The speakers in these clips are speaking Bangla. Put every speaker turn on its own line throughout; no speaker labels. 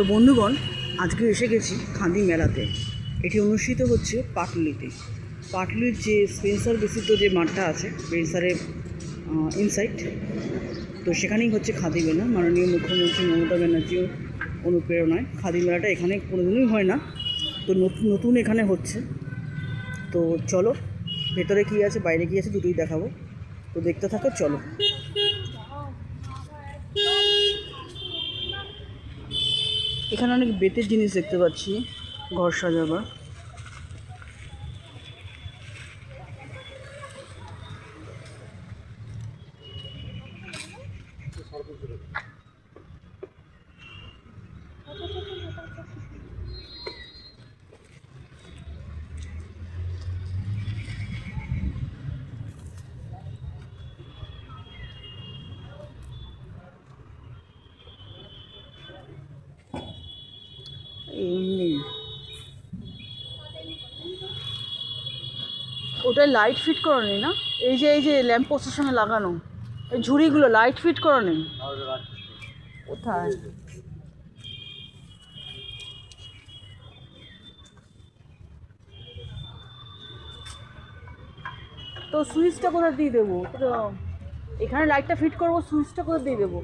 তো বন্ধুগণ, আজকে এসে গেছি খাদি মেলাতে। এটি অনুষ্ঠিত হচ্ছে পাটুলিতে। পাটুলির যে স্পেন্সার বিশিষ্ট যে মাঠটা আছে, স্পেন্সারের ইনসাইড, তো সেখানেই হচ্ছে খাদি মেলা। মাননীয় মুখ্যমন্ত্রী মমতা ব্যানার্জিও অনুপ্রেরণায় খাদি মেলাটা এখানে কোনোদিনই হয় না, তো নতুন নতুন এখানে হচ্ছে। তো চলো, ভেতরে কী আছে বাইরে কী আছে দুটোই দেখাবো, তো দেখতে থাকো, চলো। এখানে অনেক বেতের জিনিস দেখতে পাচ্ছি, ঘর সাজাবার। এমনি ওটাই লাইট ফিট করা নেই না? এই যে ল্যাম্প পোস্টের সঙ্গে লাগানো এই ঝুড়িগুলো লাইট ফিট করা নেই কোথায়? তো সুইচটা কোথায় দিয়ে দেবো? তো এখানে লাইটটা ফিট করবো, সুইচটা কোথায় দিয়ে দেবো?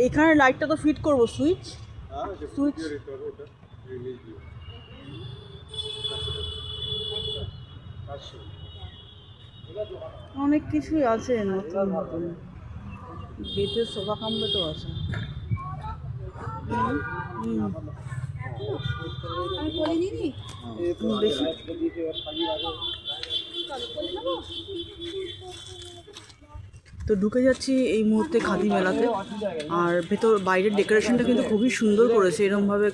এইখানে লাইটটা তো ফিট করবো, সুইচ অনেক কিছুই আছে নতুন নতুন। বেতের সোফা কামড়ে তো আছে। তো ঢুকে যাচ্ছি এই মুহূর্তে খাদি মেলাতে। আর বাইরের ডেকোরেশনটা কিন্তু খুবই সুন্দর করেছে, এরকমভাবে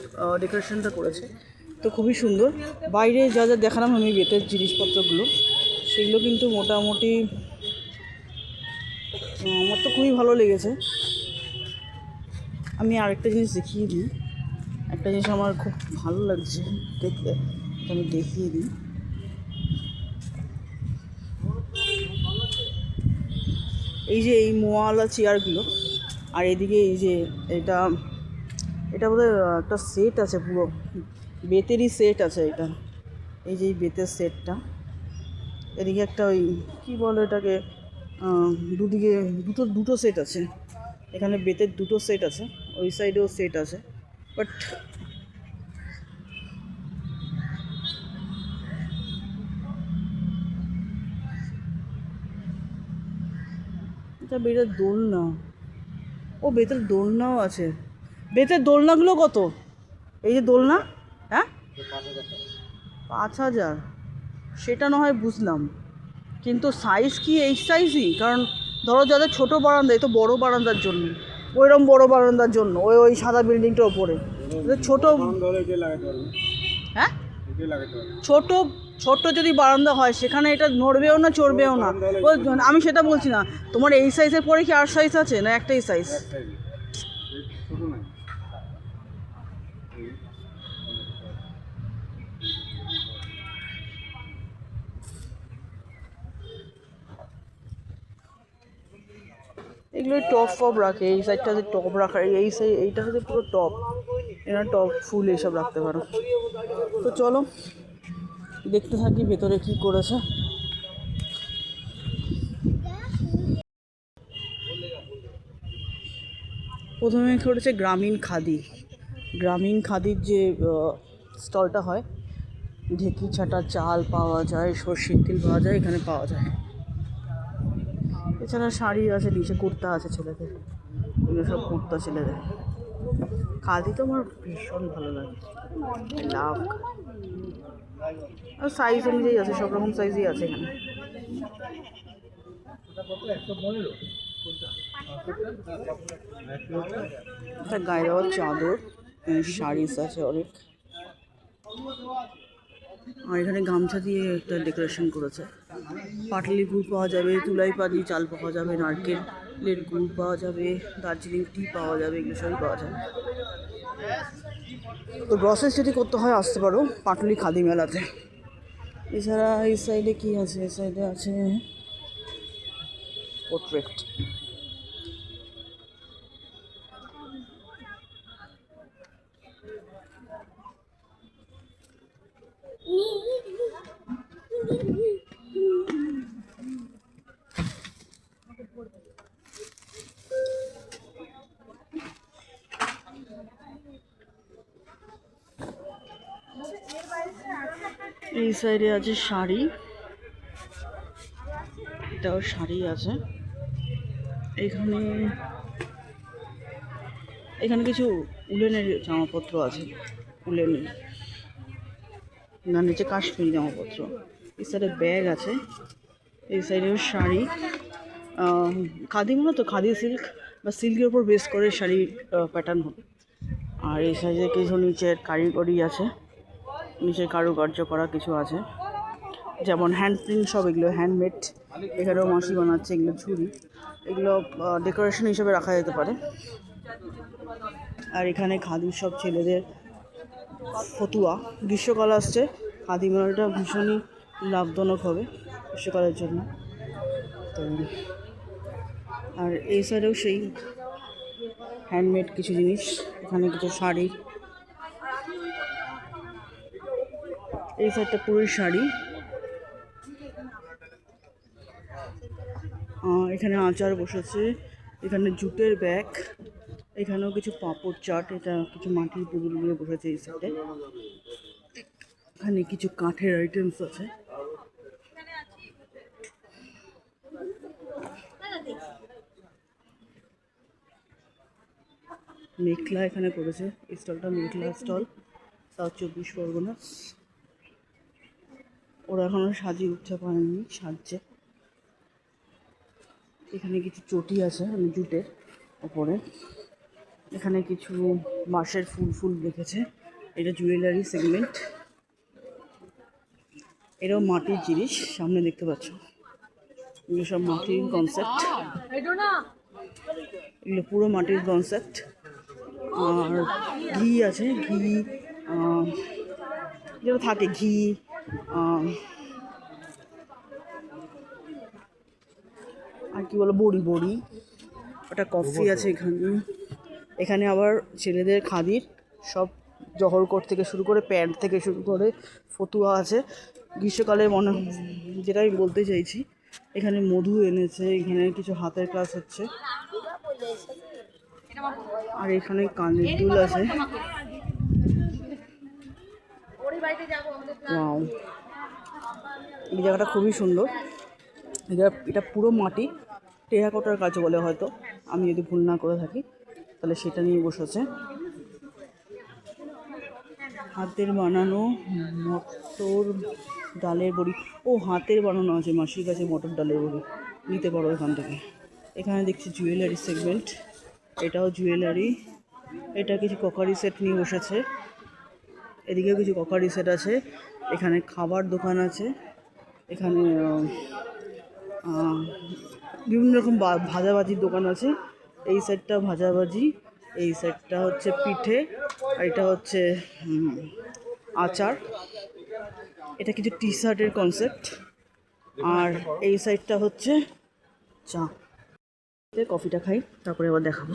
ডেকোরেশনটা করেছে, তো খুবই সুন্দর। বাইরে যা যা দেখালাম আমি বেতের জিনিসপত্রগুলো, সেগুলো কিন্তু মোটামুটি আমার তো খুবই ভালো লেগেছে। আমি আরেকটা জিনিস দেখিয়ে দিই, একটা জিনিস আমার খুব ভালো লাগছে দেখতে, আমি দেখিয়ে দিই। এই যে এই মোয়ালা চেয়ারগুলো, আর এদিকে এই যে এটা বোধহয় একটা সেট আছে, পুরো বেতেরই সেট আছে এটা। এই যে এই বেতের সেটটা, এদিকে একটা ওই কী বলো এটাকে, দুদিকে দুটো সেট আছে। এখানে বেতের দুটো সেট আছে, ওই সাইডেও সেট আছে, বাট এটা বেতের দোলনা। ও বেতের দোলনাও আছে। বেতের দোলনাগুলো কত? এই যে দোলনা, হ্যাঁ 5,000। সেটা না হয় বুঝলাম, কিন্তু সাইজ কি এই সাইজই? কারণ ধরো যাদের ছোটো বারান্দা, এই তো বড়ো বারান্দার জন্য, ওইরকম বড়ো বারান্দার জন্য ওই সাদা বিল্ডিংটার ওপরে ছোটো, হ্যাঁ ছোট যদি বারান্দা হয় সেখানে এটা নড়বেও না চড়বেও না। আমি সেটা বলছি না, তোমার এই সাইজের পরে কি আর সাইজ আছে না একটাই সাইজ? এগুলো টপ ফপ রাখে, এই সাইডটাতে টপ রাখার, এই সাইড এইটা হচ্ছে পুরো টপ, এরা টপ ফুল এইসব রাখতে পারো। তো চলো দেখতে থাকি ভেতরে কি করেছে। প্রথমে করেছে গ্রামীণ খাদির যে স্টলটা হয়, ঢেকি ছাটা চাল পাওয়া যায়, সর্ষের তেল পাওয়া যায়, এখানে পাওয়া যায়। এছাড়া শাড়ি আছে, নিচে কুর্তা আছে ছেলেদের, এগুলো সব কুর্তা ছেলেদের। খাদি তো আমার ভীষণ ভালো লাগে, লাভ। আর সাইজ অনুযায়ী আছে, সব রকম সাইজই আছে এখানে। একটা গায়ে দেওয়ার চাদর, শাড়ি আছে অনেক, আর এখানে গামছা দিয়ে একটা ডেকোরেশন করেছে। পাটালি গুড় পাওয়া যাবে, তুলাইপাড়ি চাল পাওয়া যাবে, নারকেলের গুড় পাওয়া যাবে, দার্জিলিং টি পাওয়া যাবে, এগুলো সবই পাওয়া যাবে। তো গ্রসেস যদি করতে হয় আসতে পারো পাটুলি খাদি মেলাতে। এছাড়া এই সাইডে কি আছে? এই সাইডে আছে পোর্ট্রেট। এই সাইডে আছে শাড়ি, এটাও শাড়ি আছে। এখানে এখানে কিছু উলেনের জামাপত্র আছে, উলেনের না, নিচে কাশ্মীরি জামাপত্র। এই সাইডে ব্যাগ আছে, এই সাইডেও শাড়ি। খাদি মনে তো খাদি সিল্ক বা সিল্কের উপর বেস করে শাড়ির প্যাটার্ন হবে। আর এই সাইডে কিছু নিচের কারিগরি আছে, নিচের কারুকার্য করা কিছু আছে, যেমন হ্যান্ড প্রিন্ট, সব এগুলো হ্যান্ডমেড। এখানেও মাসি বানাচ্ছে, এগুলো ঝুড়ি, এগুলো ডেকোরেশন হিসেবে রাখা যেতে পারে। আর এখানে খাদির সব ছেলেদের ফতুয়া। গ্রীষ্মকাল আসছে, খাদি মেলাটা ভীষণই লাভজনক হবে গ্রীষ্মকালের জন্য। তো আর এই সাইডেও সেই হ্যান্ডমেড কিছু জিনিস, এখানে কিছু শাড়ি, এই সাইডটা পুরোই শাড়ি। এখানে আচার বসেছে, এখানে জুটের ব্যাগ, এখানেও কিছু পাঁপড় চাট, এটা কিছু মাটির পুতুল দিয়ে বসেছে এই সাইডে। এখানে কিছু কাঠের আইটেমস আছে। মেখলা এখানে করেছে, এই স্টলটা মেখলা স্টল, সাউথ 24 পরগনা। ওরা এখনো সাজিয়ে উঠতে পারেনি, সাজছে। এখানে কিছু চটি আছে মানে জুটের ওপরে, এখানে কিছু বাঁশের ফুল রেখেছে। এটা জুয়েলারি সেগমেন্ট, এটাও মাটির জিনিস, সামনে দেখতে পাচ্ছ এগুলো সব মাটির কনসেপ্ট, এগুলো পুরো মাটির কনসেপ্ট। আর ঘি আছে, ঘি যেটা থাকে ঘি, আর কি বলো, বড়ি, ওটা কফি আছে এখানে। এখানে আবার ছেলেদের খাদির সব জহরকোট থেকে শুরু করে প্যান্ট থেকে শুরু করে ফতুয়া আছে। গ্রীষ্মকালে যেটা আমি বলতে চাইছি, এখানে মধু এনেছে, এখানে কিছু হাতের কাজ হচ্ছে। আর এখানে কানের দুল আছে। এই জায়গাটা খুবই সুন্দর, এটা পুরো মাটি, টেরাকোটার কাজ বলে হয়তো, আমি যদি ভুল না করে থাকি, তাহলে সেটা নিয়ে বসেছে। হাতের বানানো মটর ডালের বড়ি, ও হাতের বানানো আছে মাসির কাছে মটর ডালের বড়ি, নিতে পারো এখান থেকে। এখানে দেখছি জুয়েলারি সেগমেন্ট, এটাও জুয়েলারি, এটা কিছু ককারি সেট নিয়ে বসেছে, এদিকেও কিছু ককারি সেট আছে। এখানে খাবার দোকান আছে, এখানে বিভিন্ন রকম ভাজাভাজির দোকান আছে। এই সাইডটা ভাজাভাজি, এই সাইডটা হচ্ছে পিঠে, আর এটা হচ্ছে আচার। এটা কিছু টি শার্টের কনসেপ্ট। আর এই সাইডটা হচ্ছে চা। কফিটা খাই, তারপরে আবার দেখাবো।